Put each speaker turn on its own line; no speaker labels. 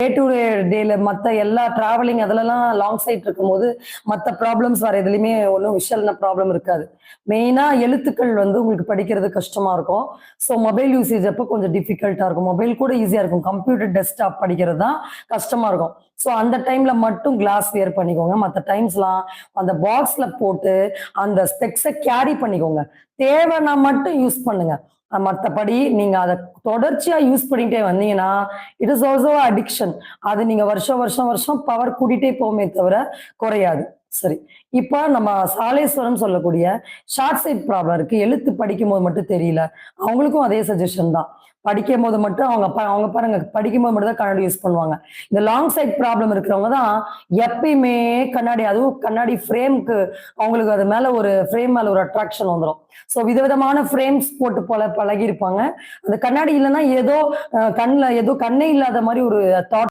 Day to டேல மத்த எல்லா டிராவலிங் அதுலலாம் லாங் சைட் இருக்கும்போது மத்த ப்ராப்ளம்ஸ் வேற எதுலயுமே ஒன்றும் விஷயல்ன ப்ராப்ளம் இருக்காது. மெயினா எழுத்துக்கள் வந்து உங்களுக்கு படிக்கிறது கஷ்டமா இருக்கும். ஸோ மொபைல் யூசேஜ் அப்போ கொஞ்சம் டிஃபிகல்ட்டா இருக்கும். மொபைல் கூட ஈஸியா இருக்கும். கம்ப்யூட்டர் டெஸ்க்டாப் படிக்கிறது தான் கஷ்டமா இருக்கும். ஸோ அந்த டைம்ல மட்டும் கிளாஸ் வியர் பண்ணிக்கோங்க. மத்த டைம்ஸ்லாம் அந்த பாக்ஸ்ல போட்டு அந்த ஸ்பெக்ஸ கேரி பண்ணிக்கோங்க. தேவைன்னா மட்டும் யூஸ் பண்ணுங்க. மத்தபடி நீங்க அத தொடர்ச்சியா யூஸ் பண்ணிட்டே வந்தீங்கன்னா, இட் இஸ் ஆல்சோ அடிக்ஷன். அது நீங்க வருஷம் பவர் கூட்டிட்டே போகுமே தவிர குறையாது. சரி. இப்ப நம்ம சாலேஸ்வரம் சொல்லக்கூடிய ஷார்ட் சைட் ப்ராப்ளம் இருக்கு. எழுத்து படிக்கும்போது மட்டும் தெரியல. அவங்களுக்கும் அதே சஜஷன் தான். படிக்கும்போது மட்டும் அவங்க பாருங்க படிக்கும்போது மட்டும் தான் கண்ணாடி யூஸ் பண்ணுவாங்க. இந்த லாங் சைட் ப்ராப்ளம் இருக்கிறவங்க தான் எப்பயுமே கண்ணாடி அதுவும் கண்ணாடி ஃப்ரேம்க்கு அவங்களுக்கு அது மேல ஒரு ஃப்ரேம் மேல ஒரு அட்ராக்ஷன் வந்துரும். ஸோ விதவிதமான ஃப்ரேம்ஸ் போட்டு பழகியிருப்பாங்க. அந்த கண்ணாடி இல்லன்னா ஏதோ கண்ல ஏதோ கண்ணே இல்லாத மாரி ஒரு தாட்